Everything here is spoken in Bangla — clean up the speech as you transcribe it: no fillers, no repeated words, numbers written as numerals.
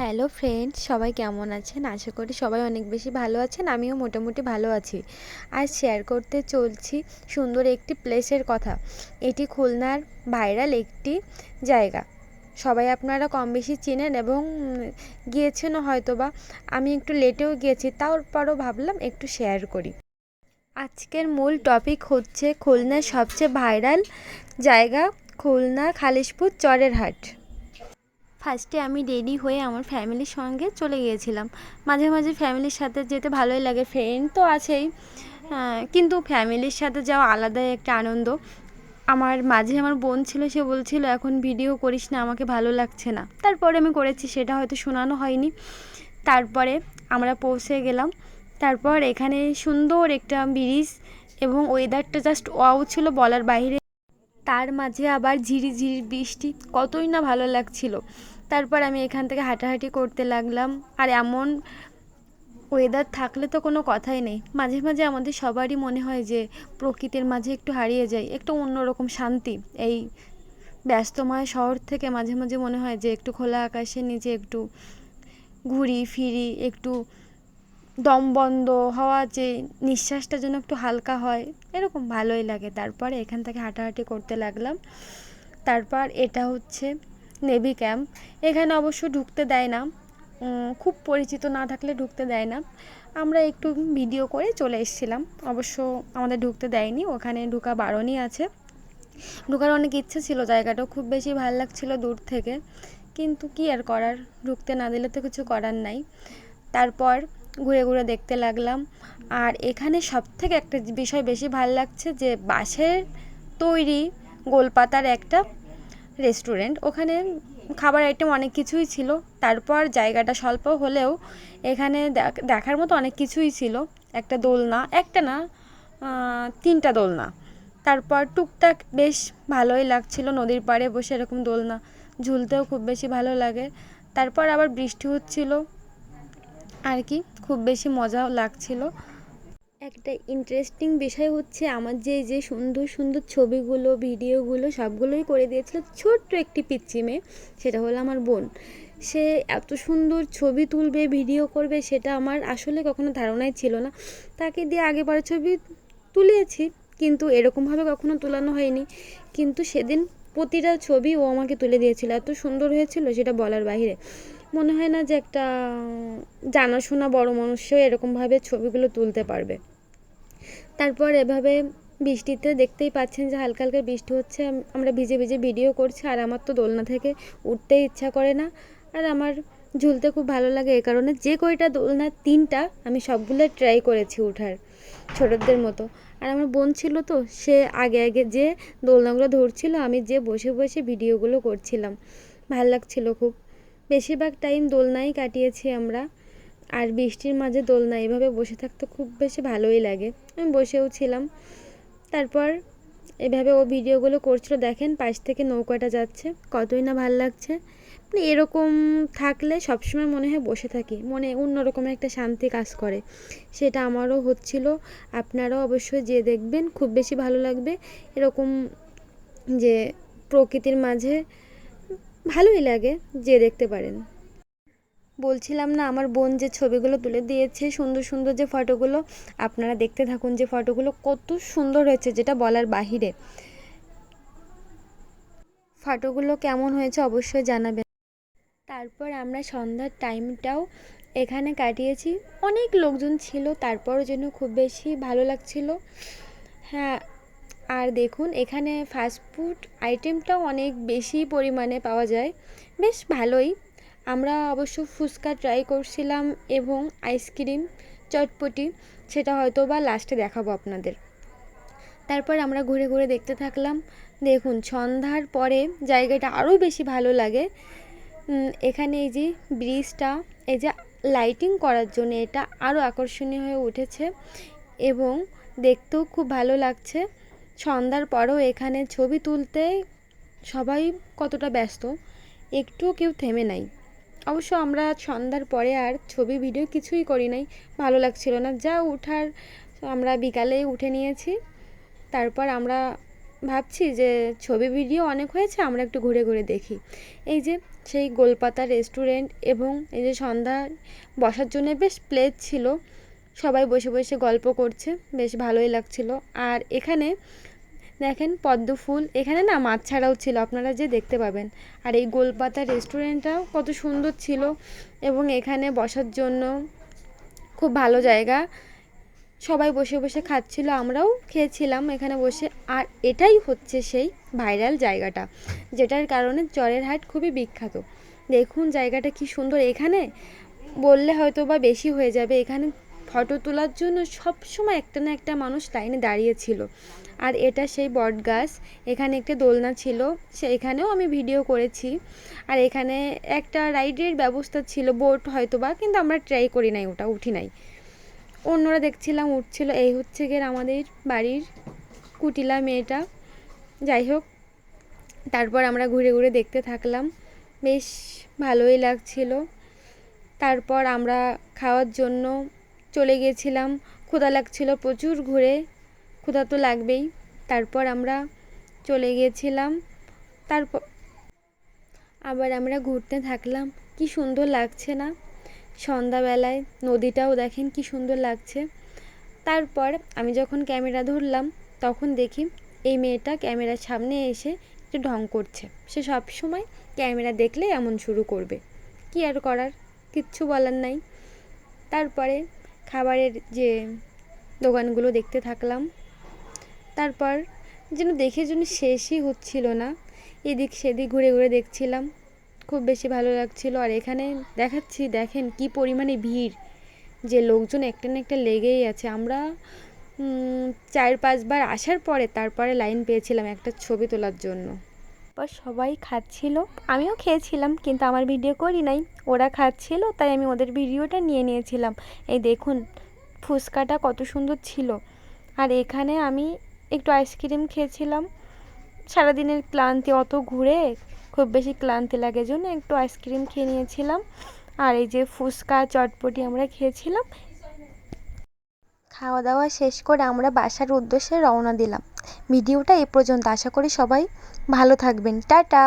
হ্যালো ফ্রেন্ডস, সবাই কেমন আছেন? আশা করি সবাই অনেক বেশি ভালো আছেন। আমিও মোটামুটি ভালো আছি। আজ শেয়ার করতে চলছি সুন্দর একটি প্লেসের কথা। এটি খুলনার ভাইরাল একটি জায়গা। সবাই আপনারা কম বেশি চেনেন এবং গিয়েছেনও হয়তোবা। আমি একটু লেটেও গিয়েছি, তারপরও ভাবলাম একটু শেয়ার করি। আজকের মূল টপিক হচ্ছে খুলনার সবচেয়ে ভাইরাল জায়গা, খুলনা খালিশপুর চরের হাট। ফার্স্টে আমি রেডি হয়ে আমার ফ্যামিলির সঙ্গে চলে গিয়েছিলাম। মাঝে মাঝে ফ্যামিলির সাথে যেতে ভালোই লাগে, ফ্রেন্ড তো আছেই, কিন্তু ফ্যামিলির সাথে যাওয়া আলাদাই একটা আনন্দ। আমার মাঝে আমার বোন ছিল, সে বলছিল এখন ভিডিও করিস না, আমাকে ভালো লাগছে না। তারপরে আমি করেছি, সেটা হয়তো শোনানো হয়নি। তারপরে আমরা পৌঁছে গেলাম। তারপর এখানে সুন্দর একটা ব্রিজ এবং ওয়েদারটা জাস্ট ওয়াও ছিল, বলার বাইরে। তার মাঝে আবার ঝিরিঝিরি বৃষ্টি, কতই না ভালো লাগছিল। তারপর আমি এখান থেকে হাঁটাহাঁটি করতে লাগলাম। আর এমন ওয়েদার থাকলে তো কোনো কথাই নেই। মাঝে মাঝে আমাদের সবারই মনে হয় যে প্রকৃতির মাঝে একটু হারিয়ে যাই, একটু অন্যরকম শান্তি। এই ব্যস্তময় শহর থেকে মাঝে মাঝে মনে হয় যে একটু খোলা আকাশের নিচে একটু ঘুরি ফিরি, একটু দম বন্ধ হওয়া, যে নিঃশ্বাসটা যেন একটু হালকা হয়, এরকম ভালোই লাগে। তারপরে এখান থেকে হাঁটাহাঁটি করতে লাগলাম। তারপর এটা হচ্ছে নেভি ক্যাম্প। এখানে অবশ্য ঢুকতে দেয় না, খুব পরিচিত না থাকলে ঢুকতে দেয় না। আমরা একটু ভিডিও করে চলে এসেছিলাম, অবশ্য আমাদের ঢুকতে দেয়নি, ওখানে ঢোকা বারণই আছে। ঢোকার অনেক ইচ্ছে ছিল, জায়গাটাও খুব বেশি ভালো লাগছিল দূর থেকে, কিন্তু কি আর করার, ঢুকতে না দিলে তো কিছু করার নাই। তারপর ঘুরে ঘুরে দেখতে লাগলাম। আর এখানে সবথেকে একটা বিষয় বেশি ভালো লাগছে, যে বাঁশের তৈরি গোলপাতার একটা রেস্টুরেন্ট। ওখানে খাবার আইটেম অনেক কিছুই ছিল। তারপর জায়গাটা স্বল্প হলেও এখানে দেখার মতো অনেক কিছুই ছিল। একটা দোলনা, একটা না, তিনটা দোলনা। তারপর টুকটাক বেশ ভালোই লাগছিল, নদীর পাড়ে বসে এরকম দোলনা ঝুলতেও খুব বেশি ভালো লাগে। তারপর আবার বৃষ্টি হচ্ছিল আর কি, খুব বেশি মজাও লাগছিল। একটা ইন্টারেস্টিং বিষয় হচ্ছে, আমার যে সুন্দর সুন্দর ছবিগুলো ভিডিওগুলো সবগুলোই করে দিয়েছিল ছোট্ট একটি পিচ্চি মেয়ে, সেটা হলো আমার বোন। সে এত সুন্দর ছবি তুলবে, ভিডিও করবে, সেটা আমার আসলে কখনো ধারণাই ছিল না। তাকে দিয়ে আগেবার ছবি তুলিয়েছি, কিন্তু এরকমভাবে কখনো তোলানো হয়নি। কিন্তু সেদিন প্রতিটা ছবি ও আমাকে তুলে দিয়েছিল, এত সুন্দর হয়েছিল সেটা বলার বাইরে। মনে হয় না যে একটা জানাশোনা বড় মানুষও এরকমভাবে ছবিগুলো তুলতে পারবে। তারপর এভাবে বৃষ্টিতে দেখতেই পাচ্ছেন যে হালকা হালকা বৃষ্টি হচ্ছে, আমরা ভিজে ভিজে ভিডিও করছি। আর আমার তো দোলনা থেকে উঠতেই ইচ্ছা করে না, আর আমার ঝুলতে খুব ভালো লাগে। এই কারণে যে কয়টা দোলনা, তিনটা, আমি সবগুলো ট্রাই করেছি ওঠার, ছোটদের মতো। আর আমার বোন ছিল তো, সে আগে আগে যে দোলনাগুলো ধরছিল, আমি যে বসে বসে ভিডিওগুলো করছিলাম। ভাল লাগছিল খুব। বেশিরভাগ টাইম দোলনায় কাটিয়েছি আমরা। আর বৃষ্টির মাঝে দোলনায় এভাবে বসে থাকতে খুব বেশি ভালোই লাগে, আমি বসেও ছিলাম। তারপর এভাবে ও ভিডিওগুলো করছিল, দেখেন পাশ থেকে নৌকাটা যাচ্ছে, কতই না ভাল লাগছে। মানে এরকম থাকলে সবসময় মনে হয় বসে থাকি, মনে অন্যরকম একটা শান্তি কাজ করে। সেটা আমারও হচ্ছিল। আপনারাও অবশ্যই যেয়ে দেখবেন, খুব বেশি ভালো লাগবে। এরকম যে প্রকৃতির মাঝে ভালোই লাগে, যেয়ে দেখতে পারেন। বলছিলাম না, আমার বোন যে ছবিগুলো তুলে দিয়েছে, সুন্দর সুন্দর যে ফটোগুলো, আপনারা দেখতে থাকুন যে ফটোগুলো কত সুন্দর হয়েছে, যেটা বলার বাহিরে। ফটোগুলো কেমন হয়েছে অবশ্যই জানাবেন। তারপর আমরা সন্ধ্যার টাইমটাও এখানে কাটিয়েছি, অনেক লোকজন ছিল, তারপরও যেন খুব বেশি ভালো লাগছিল। হ্যাঁ, আর দেখুন এখানে ফাস্টফুড আইটেমটাও অনেক বেশি পরিমাণে পাওয়া যায়, বেশ ভালোই। আমরা অবশ্য ফুচকা ট্রাই করছিলাম এবং আইসক্রিম, চটপটি, সেটা হয়তো বা লাস্টে দেখাবো আপনাদের। তারপর আমরা ঘুরে ঘুরে দেখতে থাকলাম। দেখুন সন্ধ্যার পরে জায়গাটা আরও বেশি ভালো লাগে। এখানে এই যে ব্রিজটা, এই যে লাইটিং করার জন্য এটা আরও আকর্ষণীয় হয়ে উঠেছে এবং দেখতেও খুব ভালো লাগছে। সন্ধ্যার পরেও এখানে ছবি তুলতে সবাই কতটা ব্যস্ত, একটুও কেউ থেমে নাই। অবশ্য আমরা সন্ধ্যার পরে আর ছবি ভিডিও কিছুই করি নাই, ভালো লাগছিল না, যা উঠার আমরা বিকালেই উঠে নিয়েছি। তারপর আমরা ভাবছি যে ছবি ভিডিও অনেক হয়েছে, আমরা একটু ঘুরে ঘুরে দেখি। এই যে সেই গোলপাতা রেস্টুরেন্ট এবং এই যে সন্ধ্যায় বসার জন্য বেশ প্লেস ছিল, সবাই বসে বসে গল্প করছে, বেশ ভালোই লাগছিল। আর এখানে দেখেন পদ্ম ফুল, এখানে না মাছ ছাড়াও ছিল, আপনারা যে দেখতে পাবেন। আর এই গোলপাতা রেস্টুরেন্টটাও কত সুন্দর ছিল এবং এখানে বসার জন্য খুব ভালো জায়গা, সবাই বসে বসে খাচ্ছিল, আমরাও খেয়েছিলাম এখানে বসে। আর এটাই হচ্ছে সেই ভাইরাল জায়গাটা, যেটার কারণে চরের হাট খুবই বিখ্যাত। দেখুন জায়গাটা কি সুন্দর, এখানে বললে হয়তো বা বেশি হয়ে যাবে, এখানে ফটো তোলার জন্য সব সময় একটা না একটা মানুষ লাইনে দাঁড়িয়েছিল। আর এটা সেই বট গাছ, এখানে একটা দোলনা ছিল, সেইখানেও আমি ভিডিও করেছি। আর এখানে একটা রাইডের ব্যবস্থা ছিল, বোট হয়তো বা, কিন্তু আমরা ট্রাই করি নাই, ওটা উঠি নাই, অন্যরা দেখছিলাম উঠছিল। এই হচ্ছে গিয়ে আমাদের বাড়ির কুটিলা মেয়েটা। যাই হোক, তারপর আমরা ঘুরে ঘুরে দেখতে থাকলাম, বেশ ভালোই লাগছিল। তারপর আমরা খাওয়ার জন্য চলে গিয়েছিলাম, ক্ষুধা লাগছিল প্রচুর, ঘুরে ক্ষুধা তো লাগবেই। তারপর আমরা চলে গিয়েছিলাম, তারপর আবার আমরা ঘুরতে থাকলাম। কি সুন্দর লাগছে না সন্ধ্যাবেলায়, নদীটাও দেখেন কি সুন্দর লাগছে। তারপর আমি যখন ক্যামেরা ধরলাম তখন দেখি এই মেয়েটা ক্যামেরার সামনে এসে একটু ঢং করছে। সে সব সময় ক্যামেরা দেখলে এমন শুরু করবে, কি আর করার, কিচ্ছু বলার নাই। তারপরে খাবারের যে দোকানগুলো দেখতে থাকলাম, তারপর যেন দেখে যেন শেষই হচ্ছিল না, এদিক সেদিক ঘুরে ঘুরে দেখছিলাম, খুব বেশি ভালো লাগছিল। আর এখানে দেখাচ্ছি, দেখেন কি পরিমাণে ভিড়, যে লোকজন একটা না একটা লেগেই আছে। আমরা 4-5 বার আসার পরে তারপরে লাইন পেয়েছিলাম একটা ছবি তোলার জন্য। সবাই খাচ্ছিল, আমিও খেয়েছিলাম, কিন্তু আমার ভিডিও করি নাই, ওরা খাচ্ছিল তাই আমি ওদের ভিডিওটা নিয়ে নিয়েছিলাম। এই দেখুন ফুচকাটা কত সুন্দর ছিল। আর এখানে আমি একটু আইসক্রিম খেয়েছিলাম, সারাদিনের ক্লান্তি, অত ঘুরে খুব বেশি ক্লান্তি লাগে জন্য একটু আইসক্রিম খেয়ে নিয়েছিলাম। আর এই যে ফুচকা চটপটি আমরা খেয়েছিলাম। খাওয়া দাওয়া শেষ করে আমরা বাসার উদ্দেশ্যে রওনা দিলাম। ভিডিওটা এ পর্যন্ত, আশা করি সবাই ভালো থাকবেন, টাটা।